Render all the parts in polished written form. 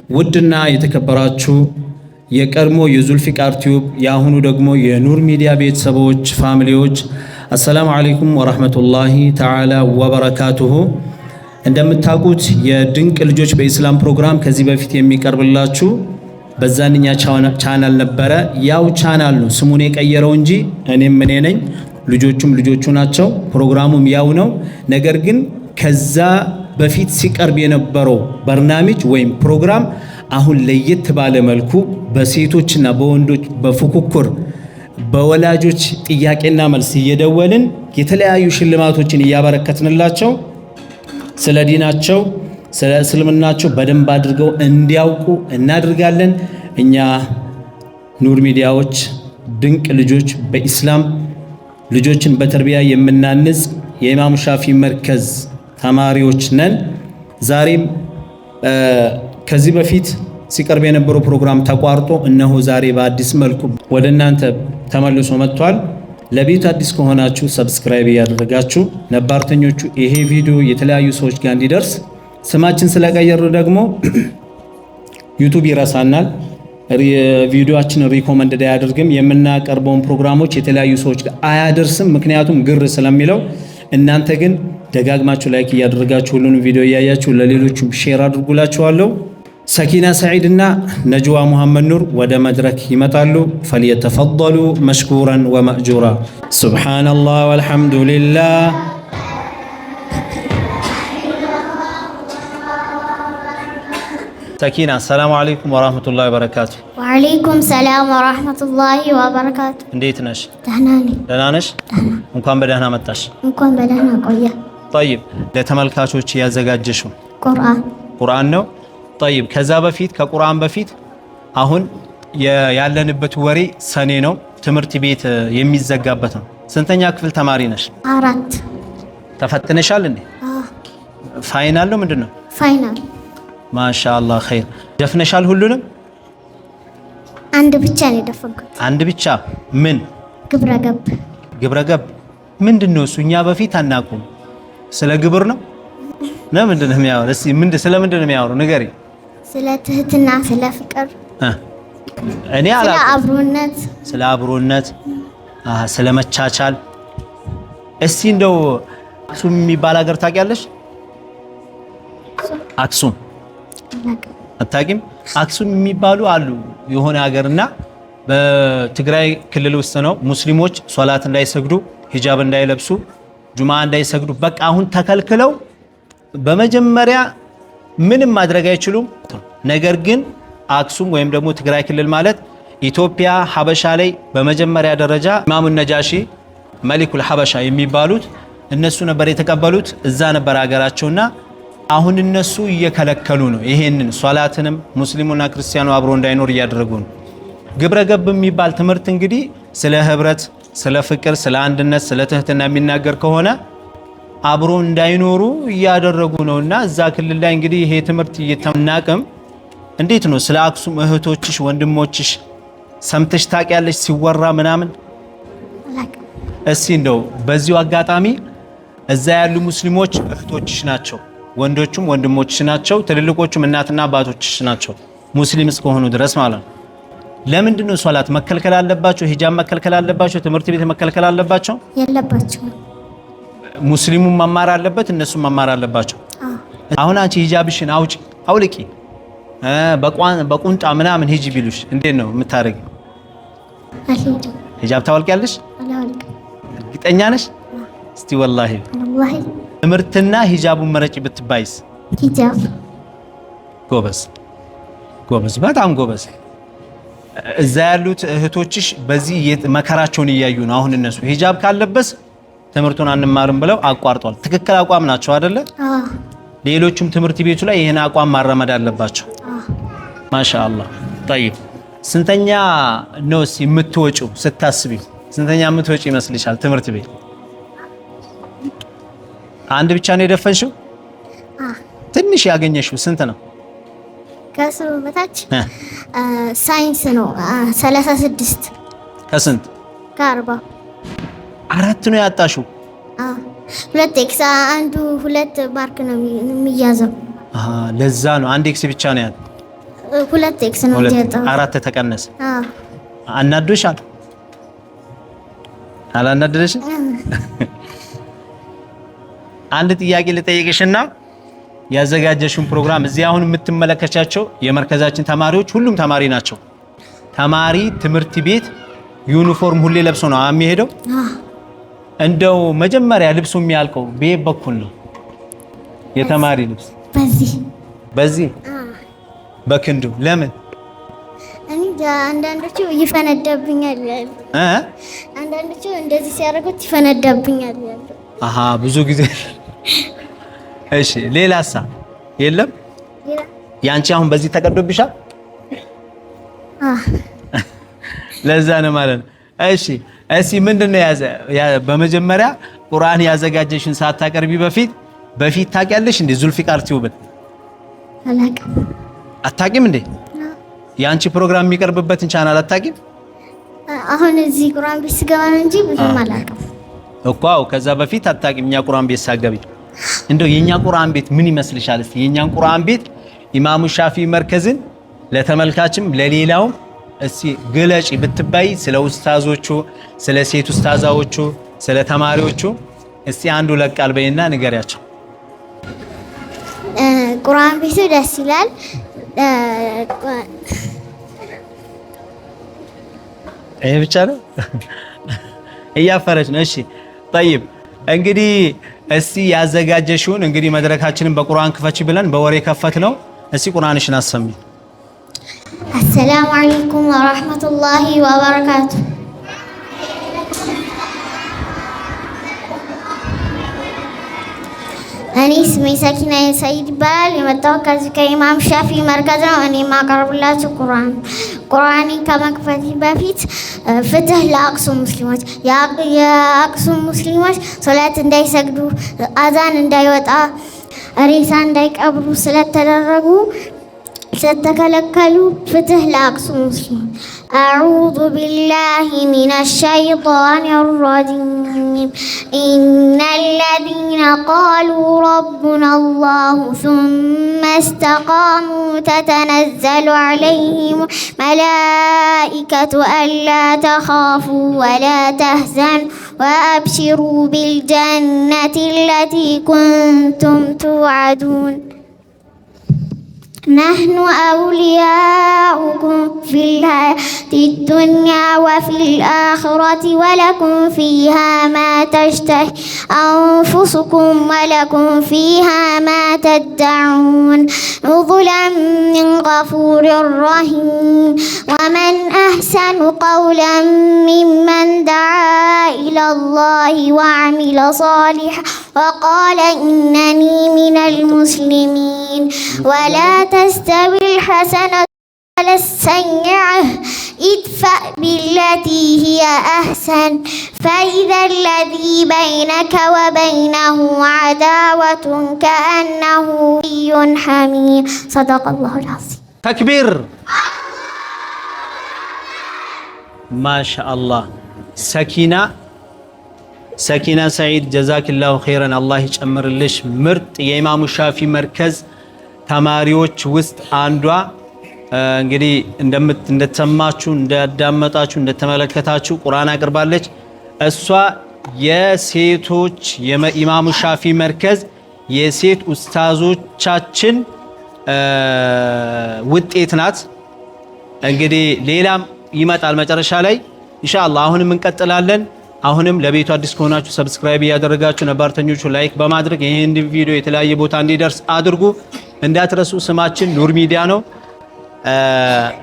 ውድና የተከበራችሁ የቀድሞ የዙልፊቃር ቲዩብ የአሁኑ ደግሞ የኑር ሚዲያ ቤተሰቦች ፋሚሊዎች አሰላሙ አለይኩም ወራህመቱላሂ ተዓላ ወበረካቱሁ። እንደምታውቁት የድንቅ ልጆች በኢስላም ፕሮግራም ከዚህ በፊት የሚቀርብላችሁ በዛንኛ ቻናል ነበረ። ያው ቻናል ነው ስሙን የቀየረው እንጂ እኔም እኔ ነኝ፣ ልጆቹም ልጆቹ ናቸው። ፕሮግራሙም ያው ነው። ነገር ግን ከዛ በፊት ሲቀርብ የነበረው በርናሚጅ ወይም ፕሮግራም አሁን ለየት ባለ መልኩ በሴቶችና በወንዶች በፉክክር በወላጆች ጥያቄና መልስ እየደወልን የተለያዩ ሽልማቶችን እያበረከትንላቸው ስለ ዲናቸው ስለ እስልምናቸው በደንብ አድርገው እንዲያውቁ እናድርጋለን። እኛ ኑር ሚዲያዎች ድንቅ ልጆች በኢስላም ልጆችን በተርቢያ የምናንጽ የኢማም ሻፊ መርከዝ ተማሪዎች ነን። ዛሬም ከዚህ በፊት ሲቀርብ የነበረው ፕሮግራም ተቋርጦ እነሆ ዛሬ በአዲስ መልኩ ወደ እናንተ ተመልሶ መጥቷል። ለቤት አዲስ ከሆናችሁ ሰብስክራይብ እያደረጋችሁ፣ ነባርተኞቹ ይሄ ቪዲዮ የተለያዩ ሰዎች ጋር እንዲደርስ ስማችን ስለቀየርን ደግሞ ዩቲዩብ ይረሳናል፣ ቪዲዮአችንን ሪኮመንድ አያደርግም፣ የምናቀርበውን ፕሮግራሞች የተለያዩ ሰዎች ጋር አያደርስም። ምክንያቱም ግር ስለሚለው። እናንተ ግን ደጋግማችሁ ላይክ እያደረጋችሁ ሁሉንም ቪዲዮ እያያችሁ ለሌሎችም ሼር አድርጉላችኋለሁ። ሰኪና ሰዒድ እና ነጅዋ ሙሐመድ ኑር ወደ መድረክ ይመጣሉ። ፈልየተፈضሉ መሽኩራን ወመእጁራ። ሱብሓነላህ ወልሐምዱሊላህ። ሰኪና ሰላሙ አለይኩም ወራህመቱላሂ ወበረካቱ። ወአለይኩም ሰላም ወራህመቱላሂ ወበረካቱ። እንዴት ነሽ? ደህና ነኝ። ደህና ነሽ? እንኳን በደህና መጣሽ። እንኳን በደህና ቆየ። ጠይብ፣ ለተመልካቾች ያዘጋጀሽው ቁርአን ነው። ጠይብ፣ ከዛ በፊት ከቁርአን በፊት አሁን ያለንበት ወሬ ሰኔ ነው፣ ትምህርት ቤት የሚዘጋበት ነው። ስንተኛ ክፍል ተማሪ ነሽ? 4። ተፈትነሻል እንዴ? ፋይናል ነው ምንድነው? ፋይናል። ማሻአላህ ኸይር። ደፍነሻል ሁሉንም? አንድ ብቻ ነው የደፈንኩት። አንድ ብቻ? ምን? ግብረገብ። ግብረገብ ምንድነው እሱ? እኛ በፊት አናውቅም። ስለ ግብር ነው ምንድነው የሚያወራው? እስኪ ስለ ምንድነው የሚያወራው? ንገሪ። ስለ ትህትና፣ ስለ ፍቅር፣ እኔ አላውቅም። ስለ አብሮነት፣ ስለ መቻቻል። እስቲ እንደው አክሱም የሚባል ሀገር ታውቂያለሽ? አክሱም አታውቂም? አክሱም የሚባሉ አሉ የሆነ ሀገርና በትግራይ ክልል ውስጥ ነው። ሙስሊሞች ሶላት እንዳይሰግዱ፣ ሂጃብ እንዳይለብሱ፣ ጁማ እንዳይሰግዱ በቃ አሁን ተከልክለው በመጀመሪያ ምንም ማድረግ አይችሉም። ነገር ግን አክሱም ወይም ደግሞ ትግራይ ክልል ማለት ኢትዮጵያ ሀበሻ ላይ በመጀመሪያ ደረጃ ኢማሙ ነጃሺ መሊኩል ሀበሻ የሚባሉት እነሱ ነበር የተቀበሉት። እዛ ነበር ሀገራቸውና አሁን እነሱ እየከለከሉ ነው። ይሄንን ሶላትንም ሙስሊሙና ክርስቲያኑ አብሮ እንዳይኖር እያደረጉ ነው። ግብረገብ የሚባል ትምህርት እንግዲህ ስለ ህብረት፣ ስለ ፍቅር፣ ስለ አንድነት፣ ስለ ትህትና የሚናገር ከሆነ አብሮ እንዳይኖሩ እያደረጉ ነውና እዛ ክልል ላይ እንግዲህ ይሄ ትምህርት እየተናቀም። እንዴት ነው ስለ አክሱም እህቶችሽ ወንድሞችሽ ሰምተሽ ታውቂያለሽ ሲወራ ምናምን? እስኪ እንደው በዚሁ አጋጣሚ እዛ ያሉ ሙስሊሞች እህቶችሽ ናቸው፣ ወንዶቹም ወንድሞችሽ ናቸው፣ ትልልቆቹም እናትና አባቶችሽ ናቸው፣ ሙስሊም እስከሆኑ ድረስ ማለት ነው። ለምንድን ነው ሶላት መከልከል አለባቸው? ሂጃብ መከልከል አለባቸው? ትምህርት ቤት መከልከል አለባቸው? የለባቸው። ሙስሊሙም መማር አለበት፣ እነሱም መማር አለባቸው። አሁን አንቺ ሂጃብሽን አውልቂ በቁንጣ ምናምን ሂጂ ቢሉሽ እንዴት ነው የምታረጊው? ሂጃብ ታወልቂያለሽ? እርግጠኛ ነሽ? እስቲ ወላሂ ትምህርትና ሂጃቡን መረጪ ብትባይስ? ሂጃብ። ጎበዝ ጎበዝ፣ በጣም ጎበዝ። እዛ ያሉት እህቶችሽ በዚህ መከራቸውን እያዩ ነው። አሁን እነሱ ሂጃብ ካለበስ ትምህርቱን አንማርም ብለው አቋርጧል። ትክክል አቋም ናቸው አይደለ? ሌሎችም ትምህርት ቤቱ ላይ ይሄን አቋም ማረመድ አለባቸው። ማሻአላህ። ጠይብ፣ ስንተኛ ነው የምትወጪው? ስታስቢ ስንተኛ የምትወጪ ይመስልሻል ትምህርት ቤት? አንድ ብቻ ነው የደፈንሽው? ትንሽ ያገኘሽው ስንት ነው? ከስሩ በታች ሳይንስ ነው 36 ከስንት? ከ40 4 ነው ያጣሽው? ሁለት ኤክስ አንዱ 2 ማርክ ነው የሚያዘው። ለዛ ነው አንድ ኤክስ ብቻ ነው ያለው። ሁለት ኤክስ ነው የወጣው። አራት ተቀነሰ። አናዶሻል? አላናደደሽም? አንድ ጥያቄ ልጠይቅሽና ያዘጋጀሽውን ፕሮግራም እዚህ አሁን የምትመለከቻቸው የመርከዛችን ተማሪዎች ሁሉም ተማሪ ናቸው። ተማሪ ትምህርት ቤት ዩኒፎርም ሁሌ ለብሶ ነው የሚሄደው። እንደው መጀመሪያ ልብሱ የሚያልቀው በየት በኩል ነው? የተማሪ ልብስ በዚህ በክንዱ ለምን? አንዳንዶቹ ይፈነዳብኛል አንዳንዶቹ እንደዚህ ሲያደርጉት ይፈነዳብኛል አሃ ብዙ ጊዜ። እሺ ሌላሳ የለም? ያንቺ አሁን በዚህ ተቀዶብሻል? ለዛ ነው ማለት ነው። እሺ ምንድነው በመጀመሪያ ቁርአን ያዘጋጀሽን ሳታቀርቢ በፊት ታውቂያለሽ እንዴ? ዙልፊቃር ቲዩብን አታውቂም እንዴ? ያንቺ ፕሮግራም የሚቀርብበትን ቻናል አታውቂም? አሁን እዚህ ቁርአን ቤት ስገባ ነው እንጂ ብዙም አላውቅም እኮ። ከዛ በፊት አታውቂም? እኛ ቁርአን ቤት ሳገቢ እንደው የኛ ቁርአን ቤት ምን ይመስልሻል? እስቲ የኛን ቁርአን ቤት ኢማሙ ሻፊ መርከዝን ለተመልካችም ለሌላውም እስቲ ግለጪ ብትባይ፣ ስለ ኡስታዞቹ፣ ስለ ሴት ኡስታዛዎቹ፣ ስለ ተማሪዎቹ እስቲ አንዱ ለቃል በይና ንገሪያቸው። ቁርአን ቤቱ ደስ ይላል። ይሄ ብቻ ነው? እያፈረች ነው። እሺ طيب እንግዲህ እስቲ ያዘጋጀሽውን እንግዲህ መድረካችንን በቁርአን ክፈች ብለን በወሬ ከፈት ነው። እስቲ ቁርአንሽን አሰሚ። አሰላሙ አለይኩም ወራህመቱላሂ ወበረካቱ። እኔ ስሜ ሰኪና ሰይድ ይባላል። የመጣሁት ከዚህ ከኢማም ሻፊ መርከዝ ነው። እኔ የማቀርብላችሁ ቁርአን ከመክፈቴ በፊት ፍትህ ለአክሱም ሙስሊሞች፣ የአክሱም ሙስሊሞች ሶላት እንዳይሰግዱ፣ አዛን እንዳይወጣ፣ ሬሳ እንዳይቀብሩ ስለተከለከሉ ፍትህ ለአክሱም ሙስሊሞች። አዑዙ ቢላሂ ሚነሽ ሸይጧኒር ረጂም ኢነለዚነ ቃሉ ረቡና አላሁ ሱመ እስተቃሙ ተተነዘሉ ዐለይሂም መላኢከቱ አላ ተኻፉ ወላ ተህዘኑ ወአብሽሩ ቢልጀነቲ አለቲ ኩንቱም ቱዐዱን نحن أولياؤكم في الحياة الدنيا وفي الآخرة ولكم فيها ما تشتهي أنفسكم ولكم فيها ما تدعون نزلا من غفور رحيم ومن أحسن قولا ممن دعا إلى الله وعمل صالحا وقال إنني من المسلمين ولا تستوي الحسنة ولا السيئة ادفع بالتي هي أحسن فإذا الذي بينك وبينه عداوة كأنه ولي حميم صدق الله العظيم. تكبير. ما شاء الله. ሰኪና ሰዒድ ጀዛኪላሁ ኸይረን አላህ ይጨምርልሽ። ምርጥ የኢማሙ ሻፊ መርከዝ ተማሪዎች ውስጥ አንዷ እንግዲህ እንደተሰማችሁ እንዳዳመጣችሁ እንደተመለከታችሁ ቁርአን አቅርባለች። እሷ የሴቶች የኢማሙ ሻፊ መርከዝ የሴት ኡስታዞቻችን ውጤት ናት። እንግዲህ ሌላም ይመጣል መጨረሻ ላይ ኢንሻአላህ። አሁንም እንቀጥላለን። አሁንም ለቤቱ አዲስ ከሆናችሁ ሰብስክራይብ ያደረጋችሁ ነባርተኞቹ ላይክ በማድረግ ይሄን ቪዲዮ የተለያየ ቦታ እንዲደርስ አድርጉ። እንዳትረሱ ስማችን ኑር ሚዲያ ነው።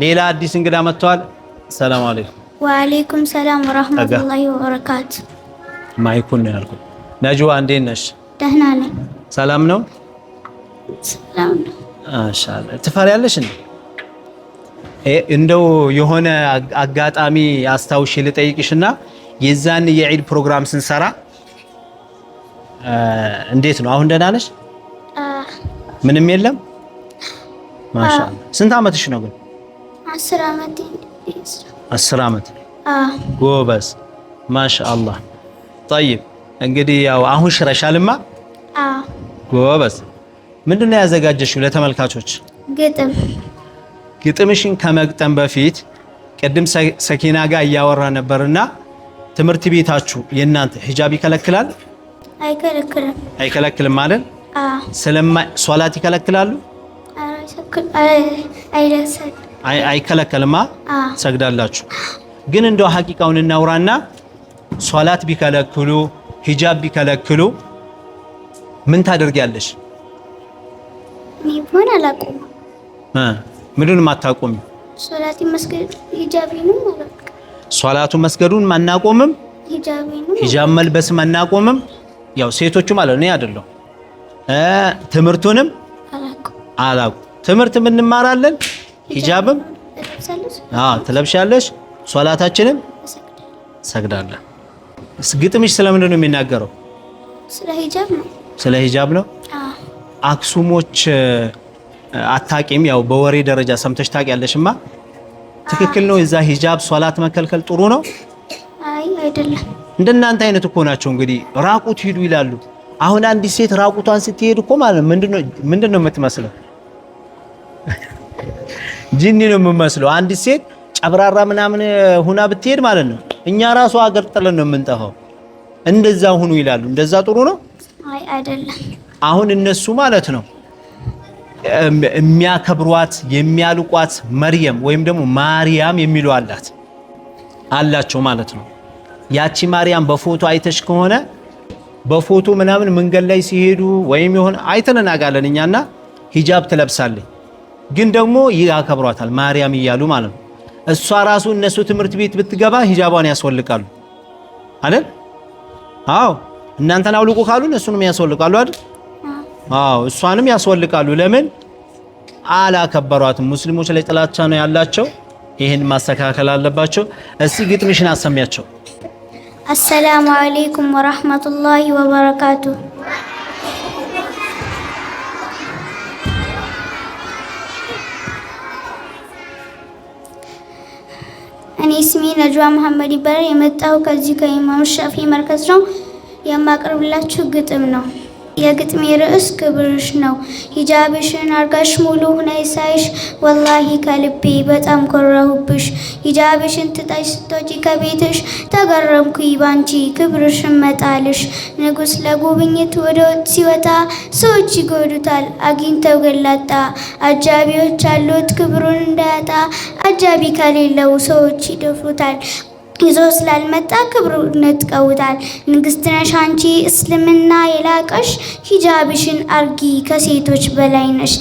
ሌላ አዲስ እንግዳ መጥቷል። ሰላም አለይኩም። ወአለይኩም ሰላም ወራህመቱላሂ ወበረካቱ። ማይኩን ነው ያልኩት። ነጅዋ እንዴት ነሽ? ደህና ነኝ። ሰላም ነው? ሰላም ነው። ማሻአላህ። ትፈሪያለሽ እንዴ? እንደው የሆነ አጋጣሚ አስታውሽ ልጠይቅሽና የዛን የዒድ ፕሮግራም ስንሰራ እንዴት ነው? አሁን ደህና ነሽ? ምንም የለም? ማሻአላህ። ስንት አመትሽ ነው ግን? 10 አመት። 10 አመት። ጎበዝ ማሻአላህ። طيب እንግዲህ ያው አሁን ሽረሻልማ? ጎበዝ። ምንድነው ያዘጋጀሽው ለተመልካቾች? ግጥም። ግጥምሽን ከመግጠም በፊት ቀደም ሰኪና ጋር ያወራ ነበርና ትምህርት ቤታችሁ የናንተ ሂጃብ ይከለክላል? አይከለክልም ማለት ሶላት ይከለክላሉ? አይከለክልማ ሰግዳላችሁ። ግን እንደው ሐቂቃውን እናውራና ሶላት ቢከለክሉ ሂጃብ ቢከለክሉ ምን ታደርጊያለሽ? ምን አላቆም ምንድን ማታቆም? ሶላቱን መስገዱን ማናቆምም ሂጃብ መልበስም አናቆምም። ያው ሴቶቹ ማለት ነው አይደለም። ትምህርቱንም አላቁ ትምህርት ምን እንማራለን? ሂጃብም ትለብሻለሽ፣ ሶላታችንም ሰግዳለን። ግጥምሽ ስለምንድን ነው የሚናገረው? ስለ ሂጃብ ነው። አክሱሞች አታቂም ያው በወሬ ደረጃ ሰምተሽ ታቂያለሽማ። ትክክል ነው? እዛ ሂጃብ ሶላት መከልከል ጥሩ ነው? አይደለም። እንደናንተ አይነት እኮ ናቸው እንግዲህ ራቁት ሂዱ ይላሉ። አሁን አንዲት ሴት ራቁቷን ስትሄድ እኮ ማለት ምንድነው የምትመስለው? ጂኒ ነው የምትመስለው። አንዲት ሴት ጨብራራ ምናምን ሁና ብትሄድ ማለት ነው እኛ ራሱ አገር ጥለን ነው የምንጠፋው። እንደዛ ሁኑ ይላሉ። እንደዛ ጥሩ ነው? አይደለም። አሁን እነሱ ማለት ነው የሚያከብሯት የሚያልቋት መርየም ወይም ደግሞ ማርያም የሚሉ አላቸው ማለት ነው። ያቺ ማርያም በፎቶ አይተሽ ከሆነ በፎቶ ምናምን መንገድ ላይ ሲሄዱ ወይም ይሆን አይተናጋለን እኛና ሂጃብ ትለብሳለች። ግን ደግሞ ያከብሯታል ማርያም እያሉ ማለት ነው። እሷ ራሱ እነሱ ትምህርት ቤት ብትገባ ሂጃቧን ያስወልቃሉ አይደል? አዎ እናንተን አውልቁ ካሉ እነሱንም ያስወልቃሉ አይደል? አዎ እሷንም ያስወልቃሉ። ለምን አላከበሯትም? ሙስሊሞች ላይ ጥላቻ ነው ያላቸው። ይሄን ማስተካከል አለባቸው። እስቲ ግጥምሽን አሰሚያቸው። አሰላሙ አለይኩም ወራህመቱላሂ ወበረካቱ። እኔ ስሜ ነጅዋ መሐመድ ይባላል። የመጣው ከዚህ ከኢማም ሻፊ መርከዝ ነው። የማቀርብላችሁ ግጥም ነው። የግጥሜ ርዕስ ክብርሽ ነው። ሂጃብሽን አርጋሽ ሙሉ ሁነይ ሳይሽ ወላሂ ከልቤ በጣም ኮራሁብሽ። ሂጃብሽን ትጣሽ ስትወጪ ከቤትሽ ተገረምኩኝ ባንቺ ክብርሽን መጣልሽ። ንጉስ ለጉብኝት ወደ ውጭ ሲወጣ ሰዎች ይጎዱታል አግኝተው ገላጣ። አጃቢዎች አሉት ክብሩን እንዳያጣ አጃቢ ከሌለው ሰዎች ይደፍሩታል። ይዞ ስላልመጣ ክብሩን ነጥቀውታል። ንግስት ነሽ አንቺ እስልምና የላቀሽ ሂጃብሽን አርጊ ከሴቶች በላይ ነሽ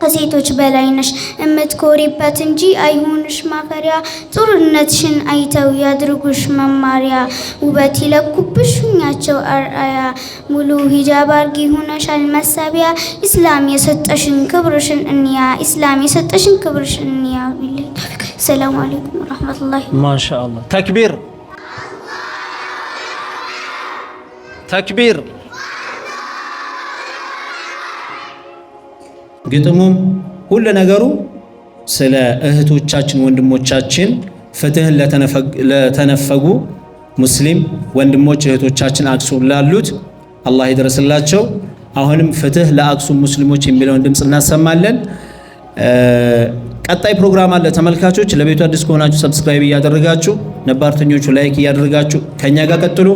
ከሴቶች በላይ ነሽ። እምትኮሪበት እንጂ አይሁንሽ ማፈሪያ። ጥሩነትሽን አይተው ያድርጉሽ መማሪያ። ውበት ይለኩብሽ ሁኛቸው አርአያ። ሙሉ ሂጃብ አርጊ ሁነሻል መሳቢያ። ኢስላም የሰጠሽን ክብርሽን እንያ ኢስላም የሰጠሽን ክብርሽን እንያ። ሰላም አለይኩም ወራህመቱላሂ። ማሻአላህ ተክቢር ተክቢር። ግጥሙም ሁሉ ነገሩ ስለ እህቶቻችን ወንድሞቻችን ፍትህን ለተነፈጉ ሙስሊም ወንድሞች እህቶቻችን አክሱም ላሉት አላህ ይድረስላቸው። አሁንም ፍትህ ለአክሱም ሙስሊሞች የሚለውን ድምጽ እናሰማለን። ቀጣይ ፕሮግራም አለ ተመልካቾች። ለቤቱ አዲስ ከሆናችሁ ሰብስክራይብ እያደረጋችሁ ነባርተኞቹ ላይክ እያደረጋችሁ ከኛ ጋር ቀጥሉ።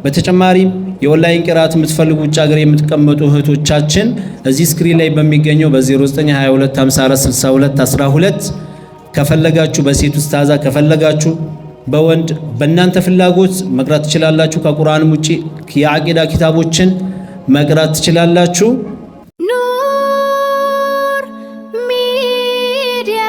በተጨማሪም የኦንላይን ቅራት የምትፈልጉ ውጭ ሀገር የምትቀመጡ እህቶቻችን እዚህ ስክሪን ላይ በሚገኘው በ0922546212 ከፈለጋችሁ በሴት ኡስታዛ ከፈለጋችሁ በወንድ በእናንተ ፍላጎት መቅራት ትችላላችሁ። ከቁርአንም ውጪ የአቂዳ ኪታቦችን መቅራት ትችላላችሁ። ኑር ሚዲያ